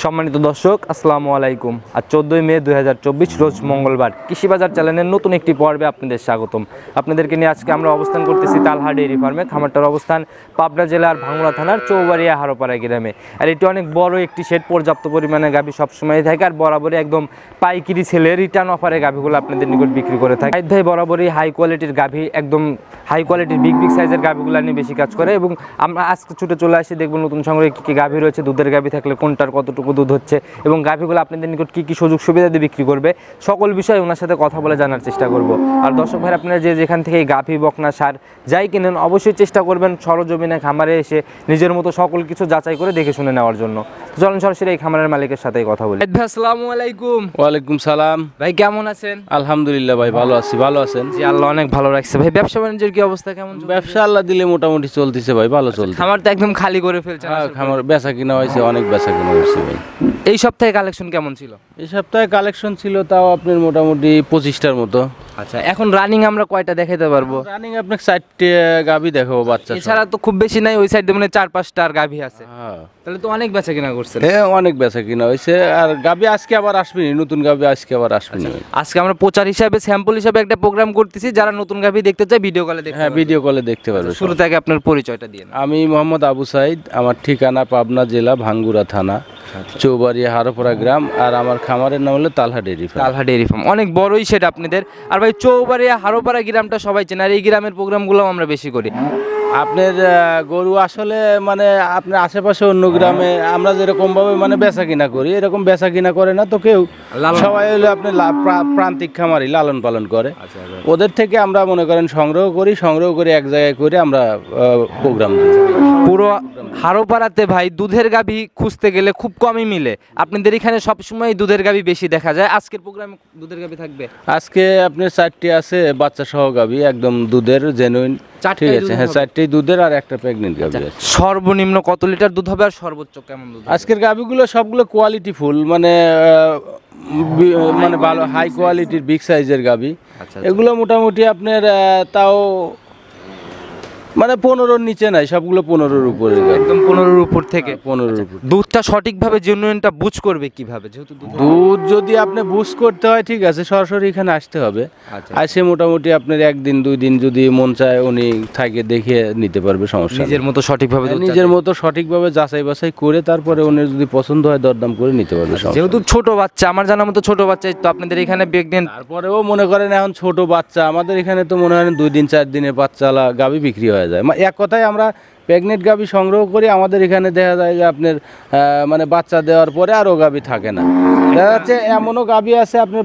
সম্মানিত দর্শক আসসালামু আলাইকুম। আর 14 মে 2024 রোজ মঙ্গলবার কৃষি বাজার চ্যানেলের নতুন একটি পর্বে আপনাদের স্বাগতম। আপনাদেরকে নিয়ে আজকে আমরা অবস্থান করতেছি তালহা ডেইরি ফার্মে। খামারটার অবস্থান পাবনা জেলার ভাঙ্গুড়া থানার চৌবাড়িয়া হারোপাড়া গ্রামে। আর এটি অনেক বড় একটি শেড, পর্যাপ্ত পরিমাণে গাভী সবসময় থাকে আর বরাবরই একদম পাইকারি সেলে রিটার্ন অফারে গাভীগুলো আপনাদের নিকট বিক্রি করে থাকে। ভাই বরাবরই হাই কোয়ালিটির গাভী, একদম হাই কোয়ালিটির বিগ সাইজের গাভীগুলো নিয়ে বেশি কাজ করে এবং আমরা আজকে ছুটে চলে আসি দেখব নতুন সংগ্রহে কী কী গাভী রয়েছে, দুধের গাভী থাকলে কোনটার কতটুকু দুধ হচ্ছে এবং গাভীগুলো আপনাদের নিকট কী কী সুযোগ সুবিধা দিয়ে বিক্রি করবে, সকল বিষয়ে ওনার সাথে কথা বলে জানার চেষ্টা করব। আর দর্শক ভাই, আপনারা যেখান থেকে গাভী, বকনা, সার যাই কিনেন অবশ্যই চেষ্টা করবেন সরজমিনে খামারে এসে নিজের মতো সকল কিছু যাচাই করে দেখে শুনে নেওয়ার জন্য। চলুন সরাসরি এই খামারের মালিকের সাথেই কথা বলি। ভাই আসসালামু আলাইকুম। ওয়ালাইকুম সালাম। ভাই কেমন আছেন? আলহামদুলিল্লাহ ভাই, ভালো আছি। ভালো আছেন? জি, আল্লাহ অনেক ভালো রাখছে। ভাই ব্যবসা বাণিজ্যের কি অবস্থা কেমন? ব্যবসা আল্লাহ দিলে মোটামুটি চলতেছে ভাই, ভালো চলছে। খামার তো একদম খালি করে ফেলছেন। খামার বেচা কিনা হয়েছে, অনেক বেচা কিনা হয়েছে ভাই। এই সপ্তাহে কালেকশন কেমন ছিল? এই সপ্তাহে কালেকশন ছিল তাও আপনার মোটামুটি 25টার মতো। আচ্ছা, এখন রানিং আমরা কয়টা দেখাইতে পারবো? রানিং আপনাকে 4টে গাভী দেখাবো বাচ্চা। এছাড়া তো খুব বেশি নাই, ওই সাইডে মানে 4-5টার গাভী আছে। হ্যাঁ, তাহলে তো অনেক বেচা কিনা করছেন। হ্যাঁ, অনেক বেচা কিনা হয়েছে। আর গাভী আজকে আবার আসবে, নতুন গাভী আজকে আবার আসবে। আজকে আমরা প্রচার হিসাবে, স্যাম্পল হিসাবে একটা প্রোগ্রাম করতেছি। যারা নতুন গাভী দেখতে চায় ভিডিও কলে দেখতে, হ্যাঁ ভিডিও কলে দেখতে পারবে। শুরু থেকে আপনার পরিচয়টা দিয়ে। আমি মোহাম্মদ আবু সাইদ, আমার ঠিকানা পাবনা জেলা ভাঙ্গুড়া থানা, চৌবাড়িয়া হারোপাড়া গ্রাম। আর আমার খামারের নাম হলো তালহা ডেইরি ফার্ম। তালহা ডেইরি ফার্ম অনেক বড়ই সেটা আপনাদের। আর ভাই চৌবাড়িয়া হারোপাড়া গ্রামটা সবাই চেনে, আর এই গ্রামের প্রোগ্রামগুলো আমরা বেশি করি। আপনার গরু আসলে মানে আপনার আশেপাশে অন্য গ্রামে আমরা যেরকম ভাবে মানে বেচা কিনা করি, এরকম বেচা কিনা করে না তো কেউ। সবাই হলো আপনার প্রান্তিক খামারি লালন পালন করে। ওদের থেকে আমরা মনে করেন সংগ্রহ করে এক জায়গায় করে আমরা প্রোগ্রাম দিই। পুরো হারোপাড়াতে ভাই দুধের গাভী খুঁজতে গেলে খুব কমই মিলে। আপনাদের এখানে সবসময় দুধের গাভী বেশি দেখা যায়। আজকের প্রোগ্রামে দুধের গাভী থাকবে? আজকে আপনার 4টি আছে বাচ্চা সহ গাভী, একদম দুধের জেনুইন। ঠিক আছে, হ্যাঁ 4টি দুধের আর একটা প্রেগনেন্ট গাভী আছে। সর্বনিম্ন কত লিটার দুধ হবে আর সর্বোচ্চ কেমন দুধ? আজকের গাভীগুলো সবগুলো কোয়ালিটি ফুল, মানে ভালো হাই কোয়ালিটির বিগ সাইজের গাভী। এগুলো মোটামুটি আপনার তাও মানে 15-র নিচে নাই, সবগুলো 15-র উপরে, একদম 15-র উপর থেকে। 15-র উপর। দুধটা সঠিকভাবে জেনুইনটা বুঝ করবে কিভাবে? যেহেতু দুধ যদি আপনি বুঝ করতে হয়, ঠিক আছে, সরাসরি এখানে আসতে হবে। আসে মোটামুটি আপনার 1-2 দিন যদি মন চায় উনি থাকে দেখে নিতে পারবে, সমস্যা। নিজের মতো সঠিকভাবে, নিজের মতো সঠিকভাবে যাচাই বাছাই করে তারপরে উনি যদি পছন্দ হয় দরদাম করে নিতে পারবে। যেহেতু ছোট বাচ্চা, আমার জানার মতো ছোট বাচ্চা তো আপনাদের এখানে প্রেগনেন্ট, তারপরেও মনে করেন এখন ছোট বাচ্চা আমাদের এখানে তো মনে হয় 2-4 দিনের বাচ্চালা গাভী বিক্রি হয়ে যায়। এক কথায় আমরা প্রেগনেন্ট গাভী সংগ্রহ করি, আমাদের এখানে দেখা যায় যে আপনার মানে বাচ্চা দেওয়ার পরে আরও গাভী থাকে না। দেখা যাচ্ছে এমনও গাভী আছে আপনার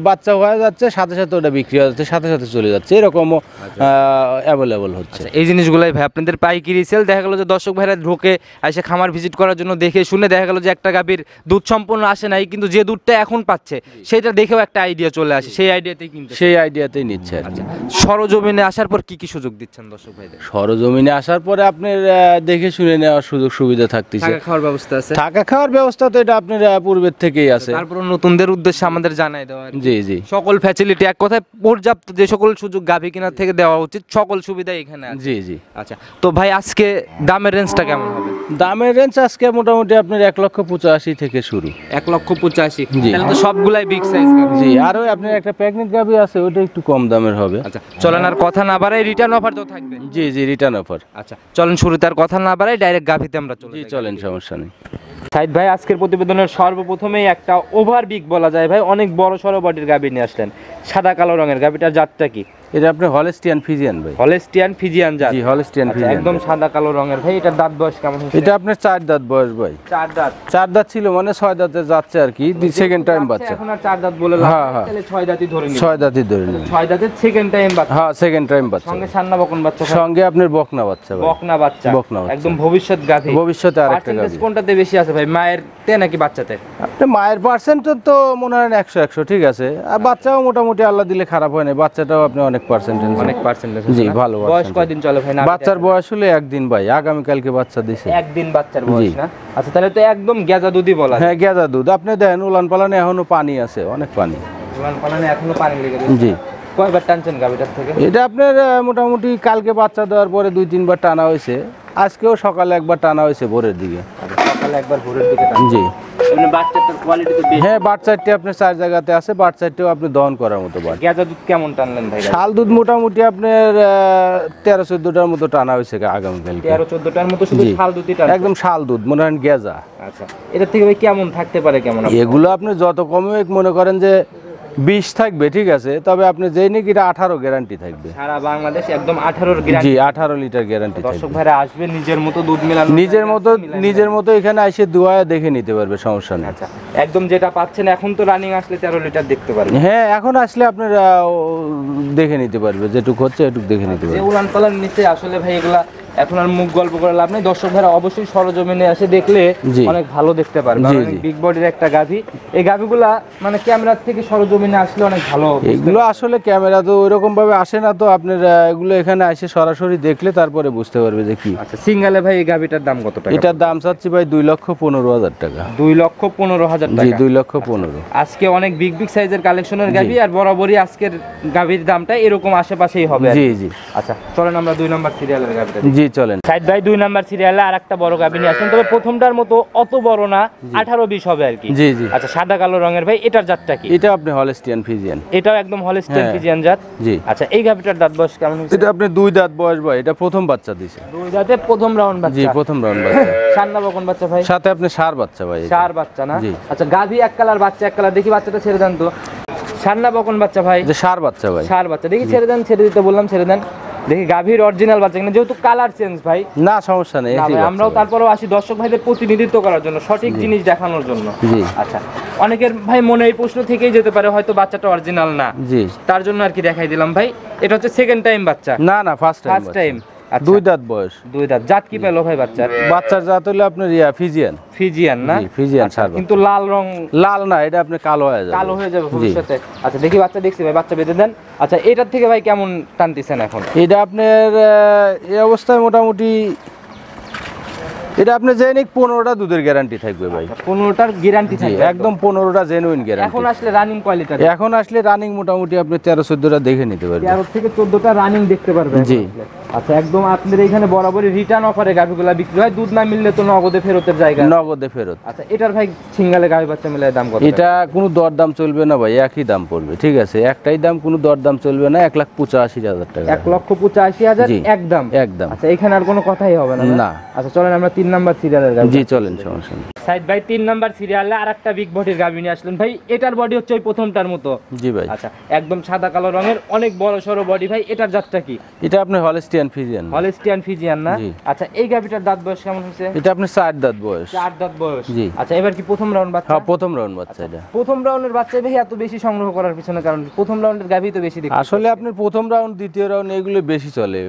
বাচ্চা হয়ে যাচ্ছে, সাথে সাথে ওটা বিক্রি হয়ে যাচ্ছে, সাথে সাথে চলে যাচ্ছে, এরকমও অ্যাভেলেবল হচ্ছে। এই জিনিসগুলাই ভাই আপনাদের পাইকারি সেল। দেখা গেলো যে দর্শক ভাইরা ঢোকে এসে খামার ভিজিট করার জন্য দেখে শুনে দেখা গেলো যে একটা গাভীর দুধ সম্পূর্ণ আসে নাই, কিন্তু যে দুধটা এখন পাচ্ছে সেটা দেখেও একটা আইডিয়া চলে আসে, সেই আইডিয়াতেই নিচ্ছে। সরজমিনে আসার পর কি কি সুযোগ দিচ্ছেন দর্শক ভাইদের? সরজমিনে আসার পরে আপনার দেখে শুনে নেওয়ার সুযোগ সুবিধা থাকতেছে। থাকা খাওয়ার ব্যবস্থা আছে? থাকা খাওয়ার ব্যবস্থা তো এটা আপনার পূর্বের থেকেই আছে। তারপর নতুনদের উদ্দেশ্যে আমাদের জানাই দেওয়া। জি জি, সকল ফ্যাসিলিটি, এক কথায় পর্যাপ্ত যে সকল সুযোগ গাভী কেনার থেকে দেওয়া উচিত সকল সুবিধা এখানে আছে। জি জি। আচ্ছা, তো ভাই আজকে দামের রেঞ্জটা কেমন হবে? দামের রেঞ্জ আজকে মোটামুটি আপনার 1,85,000 থেকে শুরু। 1,85,000? জি, তাহলে তো সবগুলাই বিগ সাইজ গাভী। জি, আর ওই আপনার একটা প্রেগনেন্ট গাভী আছে, ওটা একটু কম দামের হবে। আচ্ছা, চলেন আর কথা না বাড়াই, রিটার্ন অফার তো থাকবে? জি জি, রিটার্ন অফার। আচ্ছা চলেন শুরুতে আর কথা না বাড়াই ডাইরেক্ট গাভীতে আমরা চলে যাই। চলেন, সমস্যা নেই। সাইদ ভাই, আজকের প্রতিবেদনের সর্বপ্রথমেই একটা ওভার বিগ বলা যায় ভাই, অনেক বড় সড়ো বডির গাভী নিয়ে আসলেন, সাদা কালো রঙের। গাভীটার জাতটা কি? এটা আপনি হলস্টিয়ান ফিজিয়ান ভাই। হলস্টিয়ান ফিজিয়ান জাত? জি, হলস্টিয়ান ফিজিয়ান, একদম সাদা কালো রঙের। ভাই এটার দাঁত বয়স কেমন হচ্ছে? এটা আপনার 4 দাঁত বয়স ভাই। 4 দাঁত? 4 দাঁত ছিল, মানে 6 দাঁতে যাচ্ছে আর কি, সেকেন্ড টাইম বাচ্চা। এখন আর 4 দাঁত বলে লাভ নেই, তাহলে 6 দাঁতই ধরে নিন। 6 দাঁতই ধরে নিন। 6 দাঁতের সেকেন্ড টাইম বাচ্চা? হ্যাঁ, সেকেন্ড টাইম বাচ্চা। সঙ্গে সান্না বকন বাচ্চা? সঙ্গে আপনার বকনা বাচ্চা ভাই। বকনা বাচ্চা, বকনা বাচ্চা, একদম ভবিষ্যৎ গাভী। ভবিষ্যতে আরেকটা গাভী। কোনটাতে বেশি আছে ভাই, মায়ের তে নাকি বাচ্চাতে? আপনি মায়ের পার্সেন্ট তো মনে হয় 100 ঠিক আছে, আর বাচ্চাও মোটামুটি আল্লাহ দিলে খারাপ হয় না, বাচ্চাটাও আপনি অনেক পার্সেন্টেজ। অনেক পার্সেন্টেজ? জি, ভালো। বয়স কয়দিন চলে ভাই? বাচ্চার বয়স হলো 1 দিন ভাই, আগামী কালকে বাচ্চা দিছে। 1 দিন বাচ্চার বয়স না? আচ্ছা, তাহলে তো একদম গেজা দুধই বলা যায়। হ্যাঁ, গেজা দুধ। আপনি দেখেন উলান পালানে এখনো পানি আছে, অনেক পানি। উলান পালানে এখনো পানি লেগে আছে? জি। কয়বার টানছেন গাভীটার থেকে? এটা আপনার মোটামুটি কালকে বাচ্চা দেওয়ার পরে 2-3 বার টানা হয়েছে, আজকেও সকালে একবার টানা হয়েছে ভোরের দিকে। সকালে একবার ভোরের দিকে টানা? জি। মানে বাচ্চাটার কোয়ালিটি তো বেশ। হ্যাঁ, বাট চারটে আপনার 4 জায়গাতে আছে, বাট চারটেও আপনি দহন করার মতো বাট। গেজা দুধ কেমন টানলেন ভাই? শাল দুধ মোটামুটি আপনার 13-14টার মতো টানা হয়েছে আগামীকালকে। 13-14টার মতো শুধু জি। শাল দুধই টান। একদম শাল দুধ, মনে হয় গেজা। আচ্ছা, এটার থেকে ভাই কেমন থাকতে পারে কেমন? এগুলো আপনি যত কমে মনে করেন যে 20 থাকবে, ঠিক আছে, তবে আপনি যেই নাকি এটা 18 গ্যারান্টি থাকবে। সারা বাংলাদেশ একদম 18 গ্রাম। জি, 18 লিটার গ্যারান্টি দর্শক থাকবে। ভাইরা আসবে নিজের মতো দুধ মেলানো, নিজের মতো এখানে এসে দুয়ায় দেখে নিতে পারবে, সমস্যা নেই। আচ্ছা, একদম যেটা পাচ্ছেন এখন তো রানিং আসলে 13 লিটার দেখতে পারবেন। হ্যাঁ, এখন আসলে আপনারা দেখে নিতে পারবে, যেটুক হচ্ছে এটুক দেখে নিতে যে পারবে। উলান পালান নিচে আসলে ভাই এগুলা এখন আর মুখ গল্প করে লাভ নেই। দর্শক ভাইরা অবশ্যই সরজমিনে এসে দেখলে জি। অনেক ভালো দেখতে পারবে। জি, অনেক জি। বিগ বডির একটা গাভী। এই গাভীগুলা মানে ক্যামেরার থেকে সরজমিনে আসলে অনেক ভালো। এগুলো আসলে ক্যামেরা তো ওইরকম ভাবে আসে না, তো আপনার এগুলো এখানে এসে সরাসরি দেখলে তারপরে বুঝতে পারবে যে কি। আচ্ছা, সিঙ্গেলে ভাই এই গাভীটার দাম কত টাকা? এটার দাম চাচ্ছি ভাই 2,15,000 টাকা। 2,15,000 জি, টাকা। 2,15,000। আজকে অনেক বিগ বিগ সাইজের কালেকশনের গাভী, আর বরাবরই আজকের গাভীর দামটা এরকম আশেপাশেই হবে আর কি। জি, জি। আচ্ছা, চলেন আমরা 2 নাম্বার সিরিয়ালের গাভীটা। জি, চলেন। সাইদ ভাই 2 নাম্বার সিরিয়ালে আর একটা বড় গাভী নিয়ে আসেন, তবে প্রথমটার মতো অত বড় না, 18-20 হবে আর কি। জি, জি। আচ্ছা, সাদা কালো রঙের ভাই, এটার জাতটা কি? এটা আপনি হলস্টিয়ান ফিজিয়ান। এটাও একদম হলস্টেইন হ্যাঁ। ফ্রিজিয়ান জাত। জি। আচ্ছা, এই গাভীটার দাঁত বয়স কেমন হয়েছে? এটা আপনি 2 দাঁত বয়স ভাই, এটা প্রথম বাচ্চা দিছে। 2 দাঁতে প্রথম রাউন্ড জি, বাচ্চা। প্রথম রাউন্ড বাচ্চা। সান্না বকন বাচ্চা ভাই? সাথে আপনি সার বাচ্চা ভাই। এটা। 4 বাচ্চা না? জি। আচ্ছা, গাভী এক কালার, বাচ্চা এক কালার। দেখি বাচ্চাটা ছেড়ে দেন তো। সান্না বকন বাচ্চা ভাই? যে সার বাচ্চা ভাই। 4 বাচ্চা। দেখি ছেড়ে দেন, ছেড়ে দিতে বললাম, ছেড়ে দেন। দেখি গাভীর অরিজিনাল বাচ্চা কিনা, যেহেতু কালার চেঞ্জ ভাই। না, সমস্যা নেই। না একই ভাই, বাচ্চা আমরাও ভাই। তারপরেও আসি দর্শক ভাইদের প্রতিনিধিত্ব করার জন্য, সঠিক জিনিস দেখানোর জন্য। জি। আচ্ছা, অনেকের ভাই মনে এই প্রশ্ন থেকেই যেতে পারে হয়তো বাচ্চাটা অরিজিনাল না, জি। তার জন্য আর কি দেখাই দিলাম ভাই। এটা হচ্ছে সেকেন্ড টাইম বাচ্চা? না, না, ফার্স্ট ফার্স্ট টাইম। আচ্ছা, 2 দাঁত বয়স। 2 দাঁত। জাত কি পেলো ভাই বাচ্চার? বাচ্চার জাত হলো আপনার ফিজিয়ান। ফিজিয়ান না? জি, ফিজিয়ান আচ্ছা, সার বাচ্চা। কিন্তু লাল রং, লাল না, এটা আপনি কালো হয়ে যাবে। কালো হয়ে যাবে জি। ভবিষ্যতে। আচ্ছা, দেখি বাচ্চা দেখছি ভাই, বাচ্চা বেঁধে দেন। আচ্ছা, এটার থেকে ভাই কেমন টানতেছেন এখন? এটা আপনার এই অবস্থায় মোটামুটি এটা আপনি জেনিক 15টা দুধের গ্যারান্টি থাকবে ভাই। 15টার গ্যারান্টি জি, থাকবে একদম 15টা জেনুইন গ্যারান্টি। এখন আসলে রানিং কোয়ালিটি এখন আসলে রানিং মোটামুটি আপনি 13-14টা দেখে নিতে পারবেন। 13 থেকে 14টা রানিং দেখতে পারবেন এখন জি। আসলে। আচ্ছা, একদম আপনাদের এখানে বরাবরই রিটার্ন অফারে গাভীগুলা বিক্রি হয়, দুধ না মিললে তো নগদে ফেরতের জায়গা। নগদে ফেরত। আচ্ছা, এটার ভাই সিঙ্গালে গাভী বাচ্চা মিলে দাম কত? এটা কোনো দরদাম চলবে না ভাই, একই দাম পড়বে, ঠিক আছে? একটাই দাম, কোনো দরদাম চলবে না। 1,85,000 টাকা। 1,85,000 জি। একদম? একদম। আচ্ছা, এখানে আর কোনো কথাই হবে না? না। আচ্ছা, চলেন আমরা 3 নাম্বার সিরিয়ালের গাভী। জি, চলেন, সমস্যা নেই। সাইদ ভাই 3 নাম্বার সিরিয়ালে আরেকটা বিগ বডির গাভী নিয়ে আসলেন ভাই। এটার বডি হচ্ছে ওই প্রথমটার মতো? জি ভাই। আচ্ছা, একদম সাদা কালো রঙের, অনেক বড় সরো বডি ভাই। এটার জাতটা কি? এটা আপনি হলস্টিয়ান ফিজিয়ান। হলস্টিয়ান ফিজিয়ান না? জি। আচ্ছা, এই গাভীটার দাঁত বয়স কেমন হয়েছে? এটা আপনি 4 দাঁত বয়স। 4 দাঁত বয়স। জি। আচ্ছা, এবার কি প্রথম রাউন্ড বাচ্চা? হ্যাঁ, প্রথম রাউন্ড বাচ্চা এটা। প্রথম রাউন্ডের বাচ্চা ভাই এত বেশি সংগ্রহ করার পিছনে কারণ কি? প্রথম রাউন্ডের গাভী তো বেশি দেখি। আসলে আপনার প্রথম রাউন্ড, দ্বিতীয় রাউন্ড এগুলো বেশি চলে।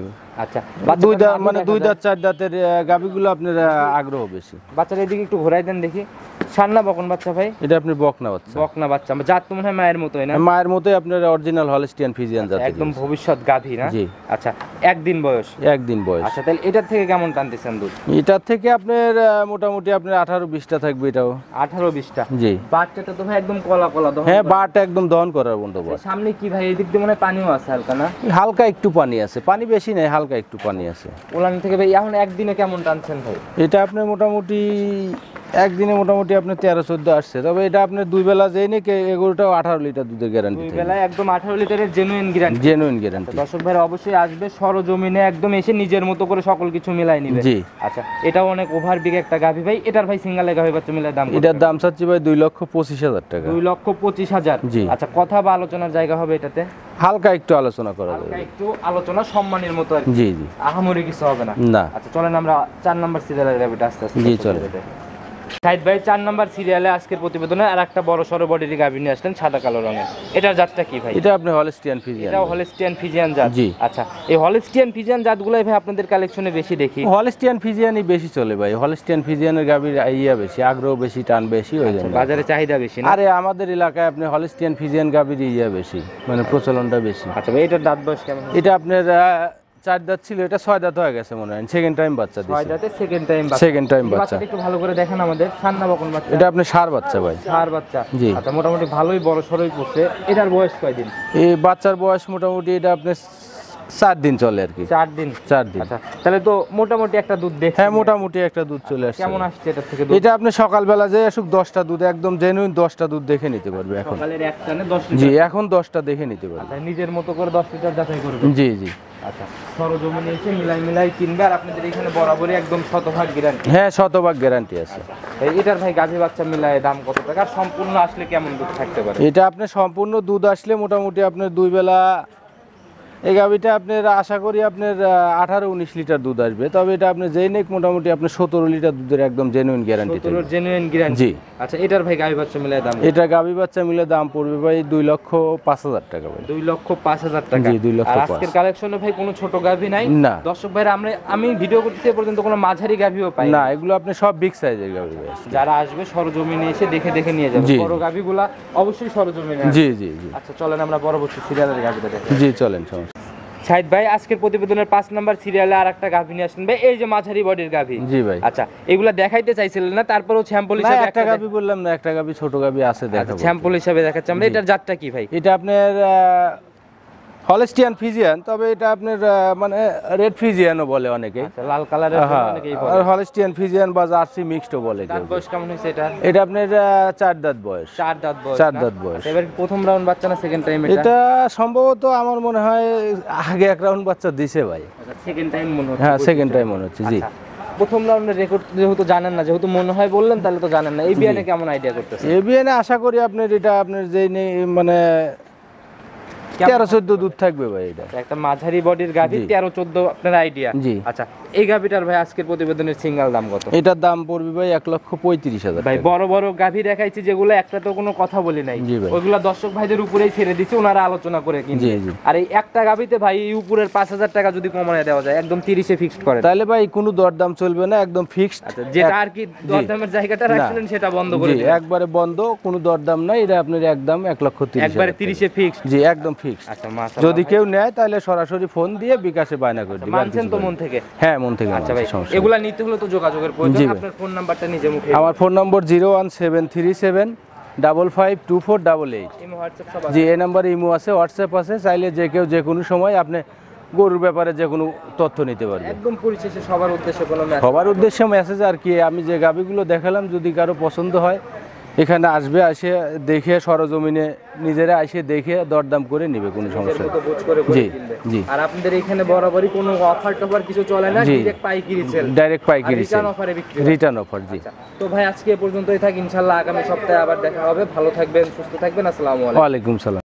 আচ্ছা, 2 দাঁত মানে 2 দাঁত 4 দাঁতের গাবিগুলো আপনার আগ্রহ বেশি। বাচ্চার এদিকে একটু ঘোরাই দেন দেখি। সান্না বকন বাচ্চা ভাই? এটা আপনি বকনা বাচ্চা। বকনা বাচ্চা, জাত তো মনে হয় মায়ের মতোই না? মায়ের মতোই আপনার অরিজিনাল হলস্টিয়ান ফিজিয়ান জাতের। একদম ভবিষ্যৎ গাভী না? জি। আচ্ছা, একদিন বয়স? একদিন বয়স। আচ্ছা, তাহলে এটার থেকে কেমন টানতেছেন দুধ? এটার থেকে আপনার মোটামুটি আপনার 18-20টা থাকবে এটাও। 18-20টা? জি। বাচ্চাটা তো ভাই একদম কলা কলা দহন হ্যাঁ, করে। বাট একদম দহন করার মতো বাট। সামনে কি ভাই এদিক দিয়ে মনে হয় পানিও আছে হালকা না? হালকা একটু পানি আছে, পানি বেশি নেই, হালকা একটু পানি আছে। ওলান থেকে ভাই এখন একদিনে কেমন টানছেন ভাই? এটা আপনার মোটামুটি একদিনে মোটামুটি আপনার 13-14 আসছে, তবে এটা আপনার 2 বেলা যেই নাকি এগুলোটাও 18 লিটার দুধের গ্যারান্টি দুই থাকে। বেলায় একদম 18 লিটারের জেনুইন গ্যারান্টি। Genuine guarantee. দর্শক ভাইরা অবশ্যই আসবে সরজমিনে, একদম এসে নিজের মতো করে সকল কিছু মিলাই নিবে। জি। আচ্ছা, এটাও অনেক ওভার বিগ একটা গাভী ভাই। এটার ভাই সিঙ্গালে গাভী বাচ্চা মিলাই দাম কত? এটার দাম চাচ্ছি ভাই 2,25,000 টাকা। 2,25,000? জি। আচ্ছা, কথা বা আলোচনার জায়গা হবে এটাতে? হালকা একটু আলোচনা করা হালকা যাবে। একটু আলোচনা, সম্মানের মতো আর কি। জি, জি। আহামরি কিছু হবে না? না। আচ্ছা, চলেন আমরা 4 নাম্বার সিরিয়ালের গাভীটা আস্তে আস্তে। জি, চলেন। সাইদ ভাই 4 নাম্বার সিরিয়ালে আজকের প্রতিবেদনে আর একটা বড় সরো বডির গাভী নিয়ে আসলেন, সাদা কালো রঙের। এটার জাতটা কি ভাই? এটা আপনি হলস্টিয়ান ফিজিয়ান। এটাও হলস্টিয়ান ফিজিয়ান জাত? জি। আচ্ছা, এই হলস্টিয়ান ফিজিয়ান জাতগুলাই ভাই আপনাদের কালেকশনে বেশি দেখি। হলস্টিয়ান ফিজিয়ানই বেশি চলে ভাই। হলস্টিয়ান ফিজিয়ানের গাভীর ইয়া বেশি, আগ্রহ বেশি, টান বেশি ওই জন্য। বাজারে চাহিদা বেশি না? আরে আমাদের এলাকায় আপনি হলস্টিয়ান ফিজিয়ান গাভীর ইয়া বেশি, মানে প্রচলনটা বেশি। আচ্ছা ভাই, এটার দাঁত বয়স কেমন? এটা আপনার 4 দাঁত ছিল, এটা 6 দাঁত হয়ে গেছে মনে হয়। সেকেন্ড টাইম বাচ্চা 6 দিছে। দাঁতে সেকেন্ড টাইম বাচ্চা। সেকেন্ড টাইম বাচ্চা। বাচ্চাটা একটু ভালো করে দেখেন আমাদের। সান্না বকন বাচ্চা? এটা আপনার সার বাচ্চা ভাই। সার বাচ্চা? জি। আচ্ছা, মোটামুটি ভালোই বড় সরই পড়ছে। এটার বয়স কয়দিন? এই বাচ্চার বয়স মোটামুটি এটা আপনার 4 দিন চলে আর কি। 4 দিন। 4 দিন। আচ্ছা, তাহলে তো মোটামুটি একটা দুধ দেখছি। হ্যাঁ, মোটামুটি একটা দুধ চলে আসছে। কেমন আসছে এটা থেকে দুধ? এটা আপনি সকালবেলা যে আসুক 10টা দুধ, একদম জেনুইন 10টা দুধ দেখে নিতে পারবে এখন। সকালের এক টানে 10 লিটার। জি, এখন 10টা দেখে নিতে পারবে। আচ্ছা, নিজের মতো করে 10 লিটার যাচাই করবে। জি জি। আচ্ছা, সরজমিনে এসে মিলাই কিনবে, আর আপনাদের এখানে বরাবরই একদম শতভাগ গ্যারান্টি। হ্যাঁ, শতভাগ গ্যারান্টি আছে। এটার ভাই গাভী বাচ্চা মিলায় দাম কত টাকা, আর সম্পূর্ণ আসলে কেমন দুধ থাকতে পারে? এটা আপনার সম্পূর্ণ দুধ আসলে মোটামুটি আপনার 2 বেলা, এই গাভিটা আপনার আশা করি আপনার 18-19 লিটার দুধ আসবে। তবে এটা আপনি যেই নেক মোটামুটি আপনার 17 লিটার দুধের একদম জেনুইন গ্যারান্টি। 17 genuine guarantee. জি। আচ্ছা, এটার ভাই গাভী বাচ্চা মিলায় দাম? এটা গাভী বাচ্চা মিলে দাম পড়বে ভাই 2,05,000 টাকা ভাই। 2,05,000 টাকা। জি, 2,05,000। আর আজকের কালেকশনে ভাই কোনো ছোট গাভী নাই? না। দর্শক ভাইরা, আমি ভিডিও করতে পর্যন্ত কোনো মাঝারি গাভীও পাই না, এগুলো আপনি সব বিগ সাইজের গাভী ভাই। যারা আসবে সরজমিনে এসে দেখে নিয়ে যাবে। জি। বড় গাভীগুলা অবশ্যই সরজমিনে আসবে। জি জি জি। আচ্ছা, চলেন আমরা পরবর্তী সিরিয়ালের গাভীটা দেখি। জি, চলেন, সমস্যা। শাহিদ ভাই, আজকের প্রতিবেদনের 5 নাম্বার সিরিয়ালে আর একটা গাভী নিয়ে আসলেন ভাই, এই যে মাঝারি বডির গাভী। জি ভাই। আচ্ছা, এগুলা দেখাইতে চাইছিলেন না, তারপরেও স্যাম্পল না, হিসেবে একটা গাভী বললাম না, একটা গাভী ছোট গাভী আছে দেখাবো। স্যাম্পল হিসেবে দেখাচ্ছি আমরা। এটার জাতটা কি ভাই? এটা আপনার হলস্টিয়ান ফ্রিজিয়ান, তবে এটা আপনার মানে রেড ফ্রিজিয়ানও বলে অনেকে। আচ্ছা, লাল কালারের হ্যাঁ, অনেকেই আর বলে। হলস্টিয়ান ফ্রিজিয়ান বা জার্সি মিক্সডও বলে কেউ। দাঁত বয়স কেমন হয়েছে এটা? এটা আপনার 4 দাঁত বয়স। 4 দাঁত বয়স। 4 না? দাঁত বয়স। আচ্ছা, এবার কি প্রথম রাউন্ড বাচ্চা না সেকেন্ড টাইম এটা? এটা সম্ভবত আমার মনে হয় আগে এক রাউন্ড বাচ্চা দিছে ভাই। আচ্ছা, সেকেন্ড টাইম মনে হচ্ছে। হ্যাঁ, সেকেন্ড টাইম মনে হচ্ছে। জি। আচ্ছা, প্রথম রাউন্ডের রেকর্ড যেহেতু জানেন না, যেহেতু মনে হয় বললেন, তাহলে তো জানেন না। এই বিয়ানে কেমন আইডিয়া করতেছে? এবিএনে আশা করি আপনার এটা আপনার যেই মানে 13-14 দুধ থাকবে ভাই এটা। একটা মাঝারি বডির গাভী, জি। 13-14 আপনার আইডিয়া। জি। আচ্ছা, এই গাভীটার ভাই আজকের প্রতিবেদনের সিঙ্গেল দাম কত? এটার দাম পড়বে ভাই 1,35,000 ভাই, টাকা। বড় বড় গাভী দেখাইছি যেগুলো, একটা তো কোনো কথা বলি নাই। জি ভাই। ওইগুলা দর্শক ভাইদের উপরেই ছেড়ে দিচ্ছে, ওনারা আলোচনা করে কিনবে। জি, জি। আর এই একটা গাভীতে ভাই এই উপরের 5,000 টাকা যদি কমায় দেওয়া যায়, একদম 30-এ ফিক্সড করে। তাহলে ভাই কোনো দরদাম চলবে না, একদম ফিক্সড। আচ্ছা, যেটা আর কি দরদামের জায়গাটা রাখছিলেন সেটা বন্ধ করে জি, দিন। একবারে বন্ধ, কোনো দরদাম নাই। এটা আপনার একদম 1,30,000 একবারে 30-এ ফিক্সড। জি, একদম ফিক্সড। আচ্ছা, মাশাআল্লাহ। যদি কেউ নেয় তাহলে সরাসরি ফোন দিয়ে বিকাশে বায়না করে দিবেন। মানছেন তো মন থেকে? হ্যাঁ, মন থেকে। আচ্ছা ভাই, সমস্যা নেই। এগুলা নিতে হলে তো যোগাযোগের জি প্রয়োজন। ভাই। আপনার ফোন নাম্বারটা নিজে মুখে। আমার ফোন নম্বর 01737552488। ইমো হোয়াটসঅ্যাপ সব আছে? জি, এই নাম্বারে ইমো আছে, হোয়াটসঅ্যাপ আছে। চাইলে যে কেউ যে কোনো সময় আপনি গরুর ব্যাপারে যে কোনো তথ্য নিতে পারবেন। একদম পরিশেষে সবার উদ্দেশ্যে কোনো মেসেজ? সবার উদ্দেশ্যে মেসেজ আর কি, আমি যে গাভিগুলো দেখালাম যদি কারো পছন্দ হয় এখানে আসবে, আসে দেখে সরজমিনে নিজেরা এসে দেখে দরদাম করে নেবে, কোনো সমস্যা নেই। বুঝ করে জি, কিনবে। জি। আর আপনাদের এখানে বরাবরই কোনো অফার টফার কিছু চলে না? জি। ডাইরেক্ট পাইকারি সেল? ডাইরেক্ট পাইকারি সেল, রিটার্ন অফারে বিক্রি হয়? Return offer. জি। আচ্ছা, তো ভাই আজকে এ পর্যন্তই থাক। ইনশাআল্লাহ আগামী সপ্তাহে আবার দেখা হবে। ভালো থাকবেন, সুস্থ থাকবেন। আসসালামু আলাইকুম। ওয়ালাইকুম সালাম।